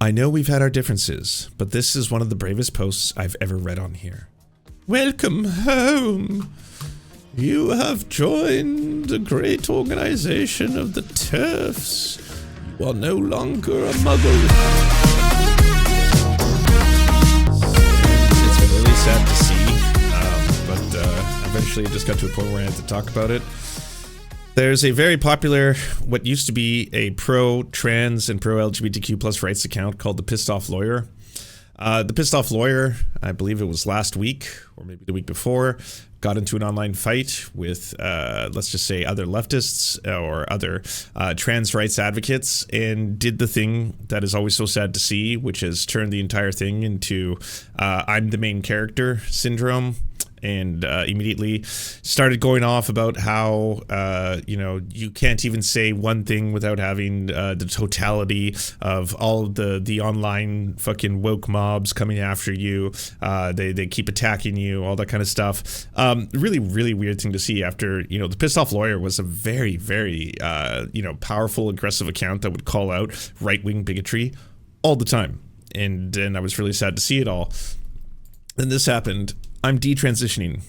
I know we've had our differences, but this is one of the bravest posts I've ever read on here. Welcome home. You have joined the great organization of the Serfs. You are no longer a muggle. It's been really sad to see, but eventually it just got to a point where I had to talk about it. There's a very popular, what used to be a pro-trans and pro-LGBTQ plus rights account called The Pissed Off Lawyer. The Pissed Off Lawyer, I believe it was last week, or maybe the week before, got into an online fight with, let's just say, other leftists or other trans rights advocates, and did the thing that is always so sad to see, which is turn the entire thing into I'm the main character syndrome. And immediately started going off about how, you can't even say one thing without having the totality of all of the online fucking woke mobs coming after you. They keep attacking you, all that kind of stuff. Really, really weird thing to see after, the Pissed Off Lawyer was a very, very, powerful, aggressive account that would call out right-wing bigotry all the time. And I was really sad to see it all. Then this happened. I'm detransitioning.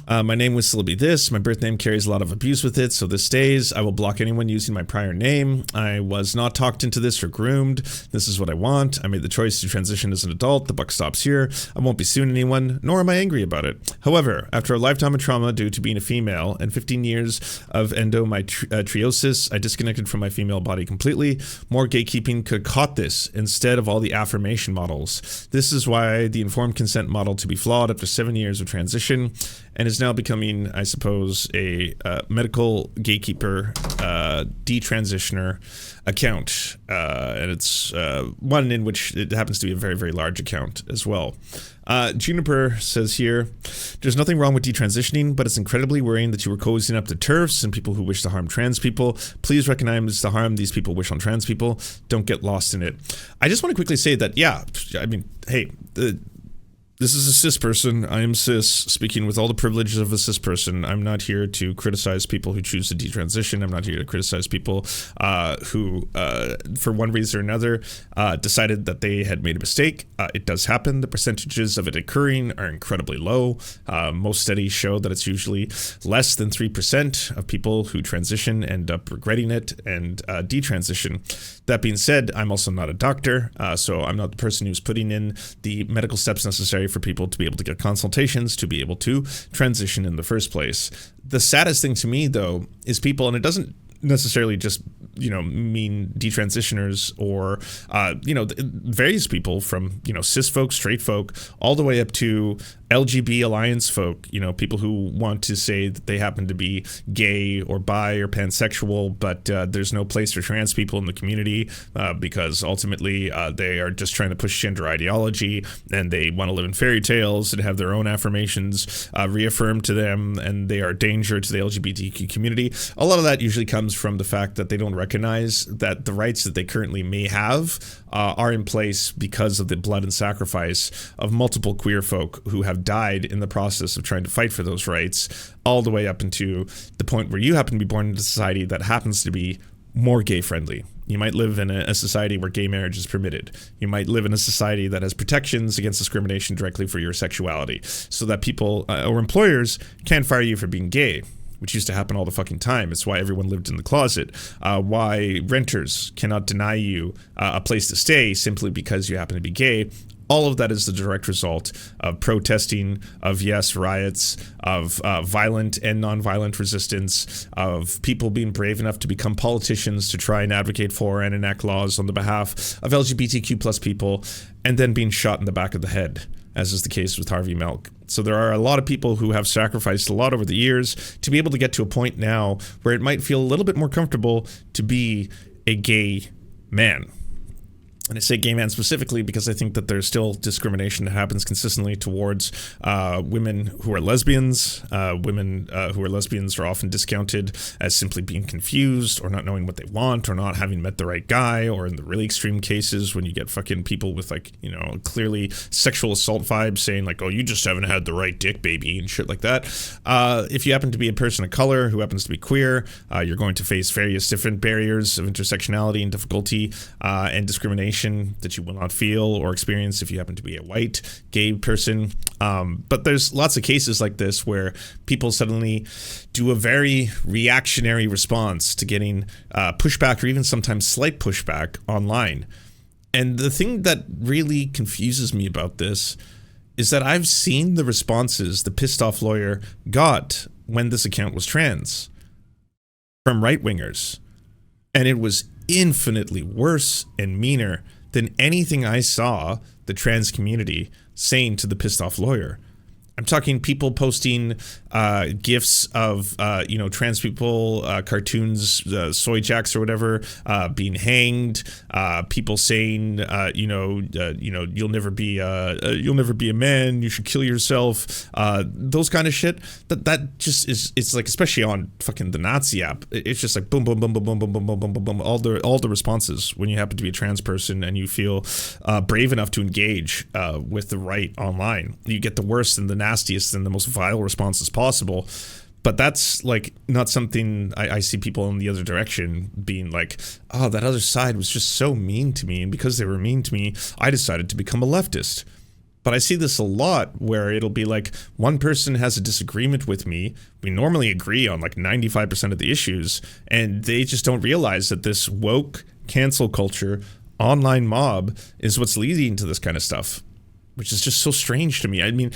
My name will still be this. My birth name carries a lot of abuse with it, so this stays. I will block anyone using my prior name. I was not talked into this or groomed. This is what I want. I made the choice to transition as an adult. The buck stops here. I won't be suing anyone, nor am I angry about it. However, after a lifetime of trauma due to being a female and 15 years of endometriosis, I disconnected from my female body completely. More gatekeeping could have caught this instead of all the affirmation models. This is why the informed consent model to be flawed after 7 years of transition, and is now becoming, I suppose, a medical gatekeeper, detransitioner account. And it's one in which it happens to be a very, very large account as well. Juniper says here, there's nothing wrong with detransitioning, but it's incredibly worrying that you were cozying up to TERFs and people who wish to harm trans people. Please recognize the harm these people wish on trans people. Don't get lost in it. I just want to quickly say that, yeah, I mean, hey, this is a cis person. I am cis, speaking with all the privileges of a cis person. I'm not here to criticize people who choose to detransition. I'm not here to criticize people who, for one reason or another, decided that they had made a mistake. It does happen. The percentages of it occurring are incredibly low. Most studies show that it's usually less than 3% of people who transition end up regretting it and detransition. That being said, I'm also not a doctor, so I'm not the person who's putting in the medical steps necessary for people to be able to get consultations, to be able to transition in the first place. The saddest thing to me, though, is people, and it doesn't necessarily just, mean detransitioners or, various people from, cis folk, straight folk, all the way up to LGB alliance folk, people who want to say that they happen to be gay or bi or pansexual, but there's no place for trans people in the community because ultimately they are just trying to push gender ideology and they want to live in fairy tales and have their own affirmations reaffirmed to them, and they are a danger to the LGBTQ community. A lot of that usually comes from the fact that they don't recognize that the rights that they currently may have are in place because of the blood and sacrifice of multiple queer folk who have died in the process of trying to fight for those rights, all the way up into the point where you happen to be born into a society that happens to be more gay friendly. You might live in a society where gay marriage is permitted. You might live in a society that has protections against discrimination directly for your sexuality, so that people or employers can't fire you for being gay, which used to happen all the fucking time. It's why everyone lived in the closet. Why renters cannot deny you a place to stay simply because you happen to be gay. All of that is the direct result of protesting, of riots, of violent and nonviolent resistance, of people being brave enough to become politicians to try and advocate for and enact laws on the behalf of LGBTQ plus people, and then being shot in the back of the head, as is the case with Harvey Milk. So there are a lot of people who have sacrificed a lot over the years to be able to get to a point now where it might feel a little bit more comfortable to be a gay man. And I say gay man specifically because I think that there's still discrimination that happens consistently towards women who are lesbians. Women who are lesbians are often discounted as simply being confused or not knowing what they want or not having met the right guy, or in the really extreme cases when you get fucking people with clearly sexual assault vibes saying like, oh, you just haven't had the right dick, baby, and shit like that. If you happen to be a person of color who happens to be queer, you're going to face various different barriers of intersectionality and difficulty and discrimination discrimination that you will not feel or experience if you happen to be a white gay person. But there's lots of cases like this where people suddenly do a very reactionary response to getting pushback, or even sometimes slight pushback online. And the thing that really confuses me about this is that I've seen the responses the pissed off lawyer got when this account was trans from right-wingers. And it was infinitely worse and meaner than anything I saw the trans community saying to the pissed off lawyer. I'm talking people posting GIFs of, trans people, cartoons, soy jacks or whatever, being hanged. People saying, you'll never be a man. You should kill yourself. Those kind of shit. That just is. It's like, especially on fucking the Nazi app. It's just like boom, boom, boom, boom, boom, boom, boom, boom, boom, boom, boom. All the responses when you happen to be a trans person and you feel brave enough to engage with the right online. You get the worst and the nastiest and the most vile responses possible. But that's like not something I see people in the other direction being like, oh, that other side was just so mean to me, and because they were mean to me, I decided to become a leftist. But I see this a lot where it'll be like one person has a disagreement with me. We normally agree on like 95% of the issues, and they just don't realize that this woke cancel culture online mob is what's leading to this kind of stuff, which is just so strange to me. I mean,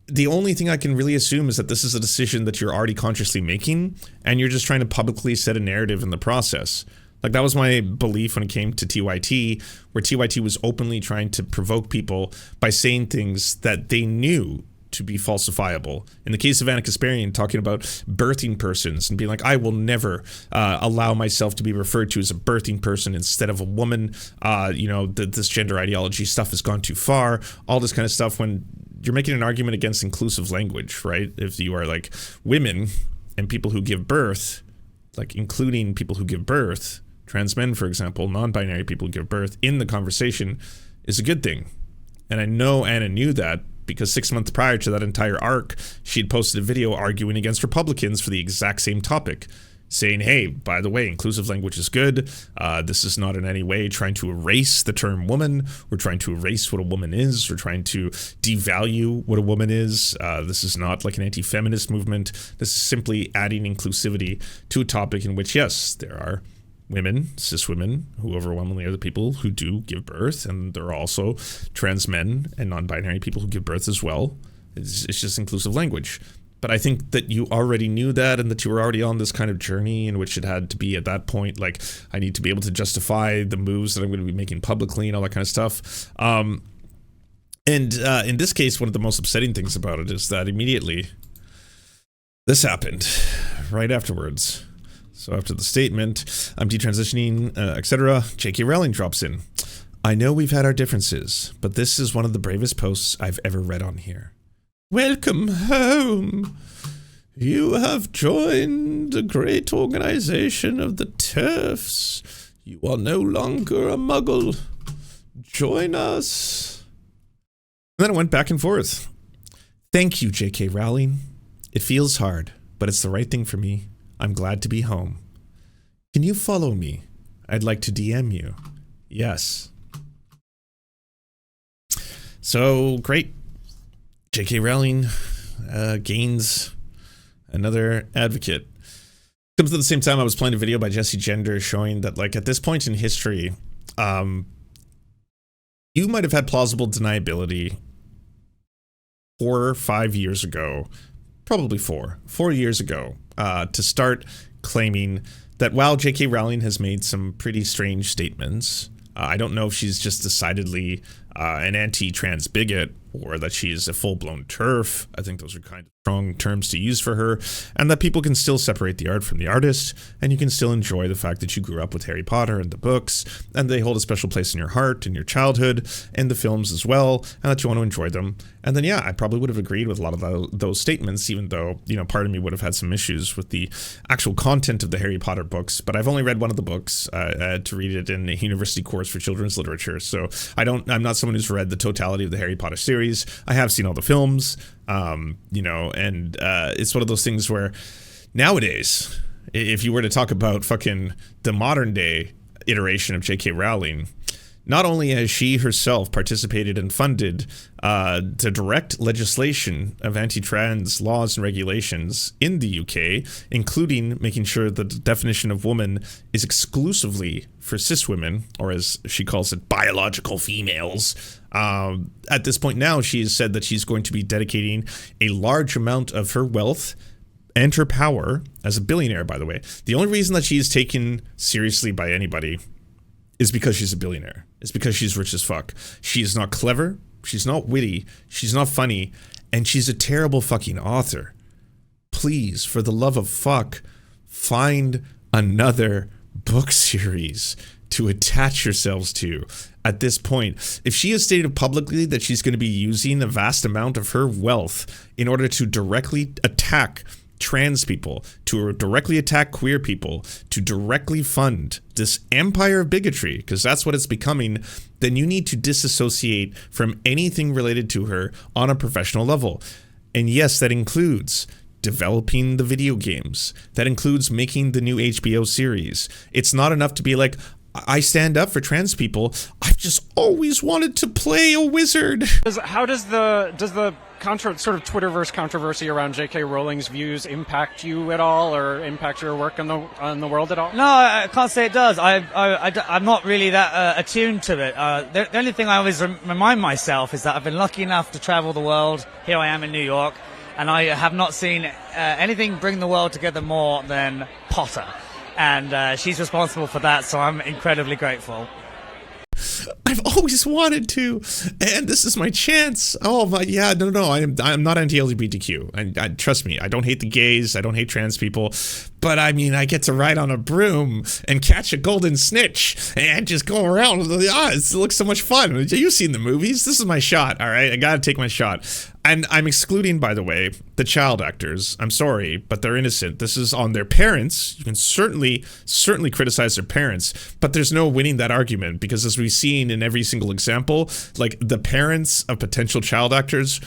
the only thing I can really assume is that this is a decision that you're already consciously making, and you're just trying to publicly set a narrative in the process. Like, that was my belief when it came to TYT, where TYT was openly trying to provoke people by saying things that they knew to be falsifiable. In the case of Anna Kasparian, talking about birthing persons and being like, I will never allow myself to be referred to as a birthing person instead of a woman. This gender ideology stuff has gone too far. All this kind of stuff, when you're making an argument against inclusive language, right? If you are like women and people who give birth, like including people who give birth, trans men, for example, non-binary people who give birth in the conversation is a good thing. And I know Anna knew that because 6 months prior to that entire arc, she had posted a video arguing against Republicans for the exact same topic, saying, hey, by the way, inclusive language is good. This is not in any way trying to erase the term woman. We're trying to erase what a woman is. We're trying to devalue what a woman is. This is not like an anti-feminist movement. This is simply adding inclusivity to a topic in which, yes, there are women, cis women, who overwhelmingly are the people who do give birth, and there are also trans men and non-binary people who give birth as well. It's just inclusive language. But I think that you already knew that, and that you were already on this kind of journey in which it had to be at that point, like, I need to be able to justify the moves that I'm going to be making publicly and all that kind of stuff. In this case, one of the most upsetting things about it is that immediately this happened right afterwards. So after the statement, I'm detransitioning, etc., J.K. Rowling drops in. I know we've had our differences, but this is one of the bravest posts I've ever read on here. Welcome home. You have joined the great organization of the Serfs. You are no longer a muggle. Join us. And then it went back and forth. Thank you, J.K. Rowling. It feels hard, but it's the right thing for me. I'm glad to be home. Can you follow me? I'd like to DM you. Yes. So, great. J.K. Rowling gains another advocate. Comes at the same time I was playing a video by Jesse Gender showing that, like, at this point in history, you might have had plausible deniability 4 or 5 years ago, probably 4 years ago, to start claiming that while J.K. Rowling has made some pretty strange statements, I don't know if she's just decidedly an anti-trans bigot or that she's a full-blown TERF. I think those are kind of strong terms to use for her, and that people can still separate the art from the artist, and you can still enjoy the fact that you grew up with Harry Potter and the books, and they hold a special place in your heart, in your childhood, and the films as well, and that you want to enjoy them. And then, yeah, I probably would have agreed with a lot of those statements, even though, you know, part of me would have had some issues with the actual content of the Harry Potter books, but I've only read one of the books. I had to read it in a university course for children's literature, so I'm not someone who's read the totality of the Harry Potter series. I have seen all the films, and it's one of those things where nowadays, if you were to talk about fucking the modern day iteration of J.K. Rowling, Not only has she herself participated and funded the direct legislation of anti-trans laws and regulations in the UK, including making sure that the definition of woman is exclusively for cis women, or as she calls it, biological females. At this point now, she has said that she's going to be dedicating a large amount of her wealth and her power, as a billionaire, by the way. The only reason that she is taken seriously by anybody is because she's a billionaire. It's because she's rich as fuck. She is not clever. She's not witty. She's not funny. And she's a terrible fucking author. Please, for the love of fuck, find another book series to attach yourselves to at this point. If she has stated publicly that she's going to be using a vast amount of her wealth in order to directly attack trans people, to directly attack queer people, to directly fund this empire of bigotry, because that's what it's becoming, then you need to disassociate from anything related to her on a professional level. And yes, that includes developing the video games. That includes making the new HBO series. It's not enough to be like, I stand up for trans people. I've just always wanted to play a wizard. How does the sort of Twitterverse controversy around J.K. Rowling's views impact you at all, or impact your work on the world at all? No, I can't say it does. I'm not really that attuned to it. The only thing I always remind myself is that I've been lucky enough to travel the world. Here I am in New York, and I have not seen anything bring the world together more than Potter. And she's responsible for that, so I'm incredibly grateful. I've always wanted to, and this is my chance. Oh my, yeah, no, I'm not anti-LGBTQ. I trust me, I don't hate the gays, I don't hate trans people, but I mean, I get to ride on a broom and catch a golden snitch and just go around. It looks so much fun. You've seen the movies. This is my shot. All right, I gotta take my shot. And I'm excluding, by the way, the child actors. I'm sorry, but they're innocent. This is on their parents. You can certainly criticize their parents, but there's no winning that argument, because as we've seen in every single example, like, the parents of potential child actors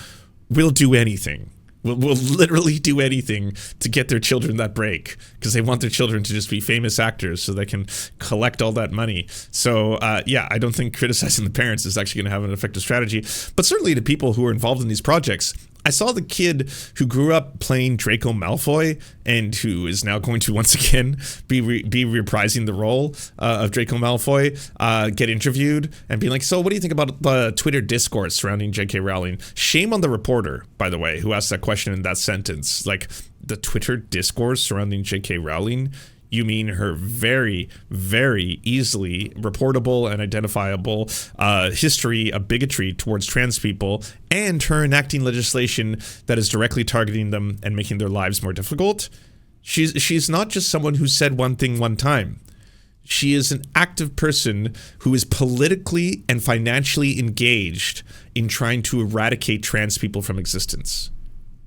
will do anything. Will literally do anything to get their children that break, because they want their children to just be famous actors so they can collect all that money. So yeah, I don't think criticizing the parents is actually going to have an effective strategy, but certainly to people who are involved in these projects. I saw the kid who grew up playing Draco Malfoy and who is now going to once again be reprising the role of Draco Malfoy get interviewed and be like, so what do you think about the Twitter discourse surrounding J.K. Rowling? Shame on the reporter, by the way, who asked that question in that sentence. Like, the Twitter discourse surrounding J.K. Rowling? You mean her very, very easily reportable and identifiable history of bigotry towards trans people, and her enacting legislation that is directly targeting them and making their lives more difficult? She's not just someone who said one thing one time. She is an active person who is politically and financially engaged in trying to eradicate trans people from existence.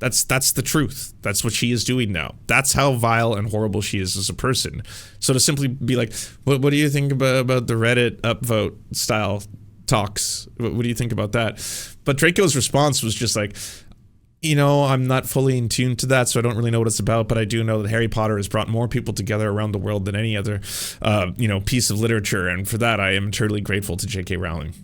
That's the truth. That's what she is doing now. That's how vile and horrible she is as a person. So to simply be like, what do you think about the Reddit upvote style talks? What do you think about that? But Draco's response was just like, you know, I'm not fully in tune to that, so I don't really know what it's about, but I do know that Harry Potter has brought more people together around the world than any other, piece of literature, and for that I am eternally grateful to J.K. Rowling.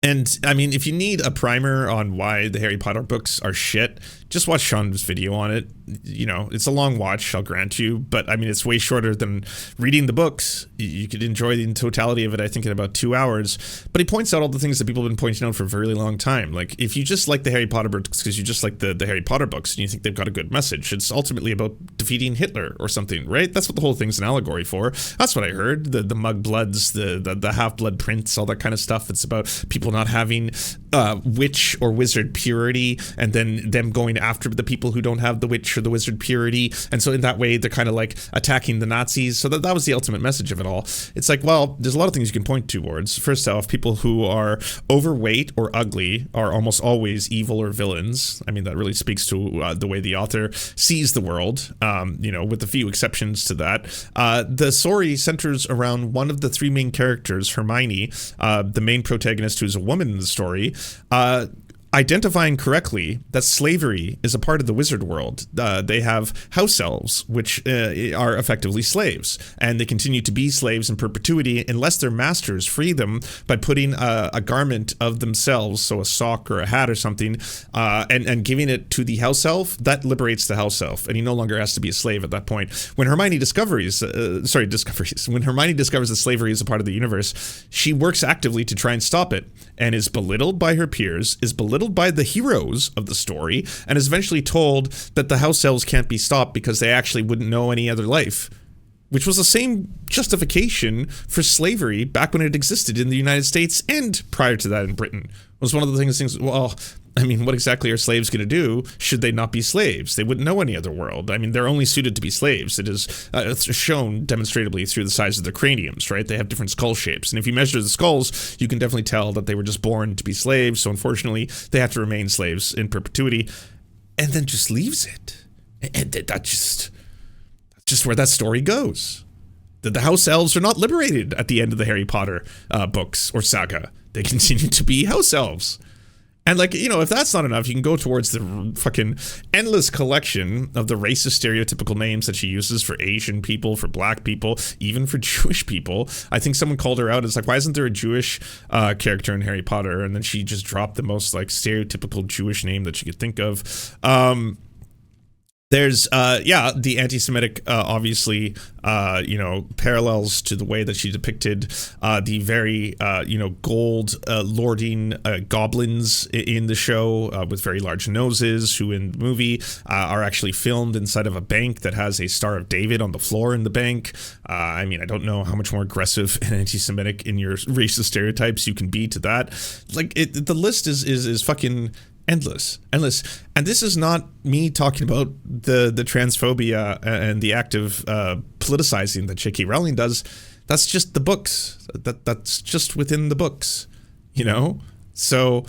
And, I mean, if you need a primer on why the Harry Potter books are shit, just watch Sean's video on it. You know, it's a long watch, I'll grant you, but, I mean, it's way shorter than reading the books. You could enjoy the totality of it, I think, in about 2 hours. But he points out all the things that people have been pointing out for a very long time. Like, if you just like the Harry Potter books because you just like the Harry Potter books and you think they've got a good message, it's ultimately about defeating Hitler or something, right? That's what the whole thing's an allegory for. That's what I heard. The mug bloods, the half-blood prince, all that kind of stuff. It's about people not having witch or wizard purity, and then them going after the people who don't have the witch or the wizard purity, and so in that way they're kind of like attacking the Nazis. So that was the ultimate message of it all. It's like, well, there's a lot of things you can point towards. First off, people who are overweight or ugly are almost always evil or villains. I mean, that really speaks to the way the author sees the world, with a few exceptions to that. The story centers around one of the three main characters, Hermione, the main protagonist, who's a woman in the story. identifying correctly that slavery is a part of the wizard world. They have house elves, which are effectively slaves, and they continue to be slaves in perpetuity unless their masters free them by putting a garment of themselves, so a sock or a hat or something, and giving it to the house elf. That liberates the house elf, and he no longer has to be a slave at that point. When Hermione discovers that slavery is a part of the universe, she works actively to try and stop it, and is belittled by her peers, is belittled by the heroes of the story, and is eventually told that the house elves can't be stopped because they actually wouldn't know any other life, which was the same justification for slavery back when it existed in the United States and prior to that in Britain. It was one of the things, well, I mean, what exactly are slaves going to do should they not be slaves? They wouldn't know any other world. I mean, they're only suited to be slaves. It is shown demonstratively through the size of their craniums, right? They have different skull shapes. And if you measure the skulls, you can definitely tell that they were just born to be slaves. So unfortunately, they have to remain slaves in perpetuity, and then just leaves it. And that's just where that story goes. That the house elves are not liberated at the end of the Harry Potter books or saga. They continue to be house elves. And like, you know, if that's not enough, you can go towards the fucking endless collection of the racist stereotypical names that she uses for Asian people, for black people, even for Jewish people. I think someone called her out. It's like, why isn't there a Jewish character in Harry Potter? And then she just dropped the most like stereotypical Jewish name that she could think of. There's, the anti-Semitic, obviously, parallels to the way that she depicted the very, gold lording goblins in the show with very large noses, who in the movie are actually filmed inside of a bank that has a Star of David on the floor in the bank. I mean, I don't know how much more aggressive and anti-Semitic in your racist stereotypes you can be to that. Like, the list is fucking endless. And this is not me talking about the transphobia and the active politicizing that J.K. Rowling does. That's just the books. That's just within the books, you know? So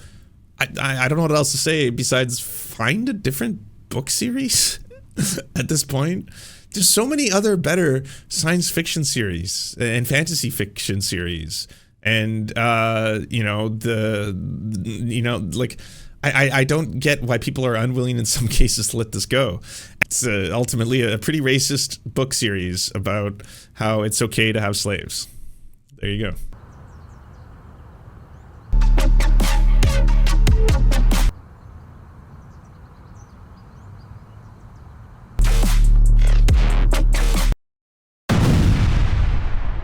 I don't know what else to say besides find a different book series at this point. There's so many other better science fiction series and fantasy fiction series. And, I don't get why people are unwilling in some cases to let this go. It's ultimately a pretty racist book series about how it's okay to have slaves. There you go.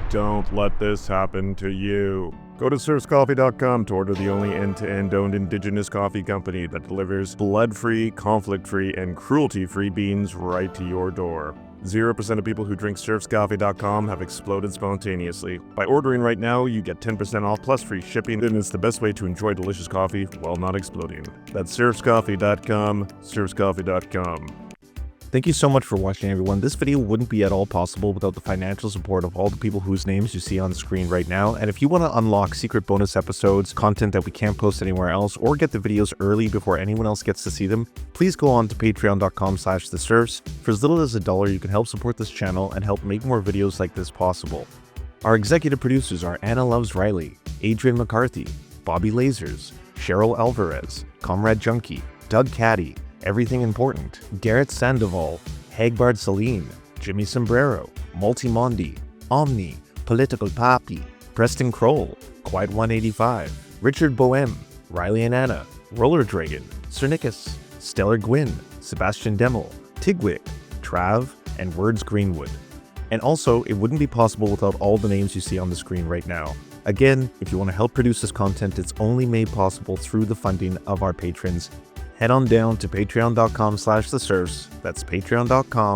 Don't let this happen to you. Go to serfscoffee.com to order the only end-to-end owned indigenous coffee company that delivers blood-free, conflict-free, and cruelty-free beans right to your door. 0% of people who drink serfscoffee.com have exploded spontaneously. By ordering right now, you get 10% off plus free shipping, and it's the best way to enjoy delicious coffee while not exploding. That's serfscoffee.com, serfscoffee.com. Thank you so much for watching, everyone. This video wouldn't be at all possible without the financial support of all the people whose names you see on the screen right now. And if you want to unlock secret bonus episodes, content that we can't post anywhere else, or get the videos early before anyone else gets to see them, please go on to patreon.com/theserfs. For as little as $1, you can help support this channel and help make more videos like this possible. Our executive producers are Anna Loves Riley, Adrian McCarthy, Bobby Lasers, Cheryl Alvarez, Comrade Junkie, Doug Caddy, Everything Important, Garrett Sandoval, Hagbard Celine, Jimmy Sombrero, Multimondi, Omni, Political Papi, Preston Kroll, Quiet 185, Richard Boehm, Riley and Anna, Roller Dragon, Cernicus, Stellar Gwyn, Sebastian Demel, Tigwig, Trav, and Words Greenwood. And also, it wouldn't be possible without all the names you see on the screen right now. Again, if you want to help produce this content, it's only made possible through the funding of our patrons. Head on down to patreon.com/theserfs. That's patreon.com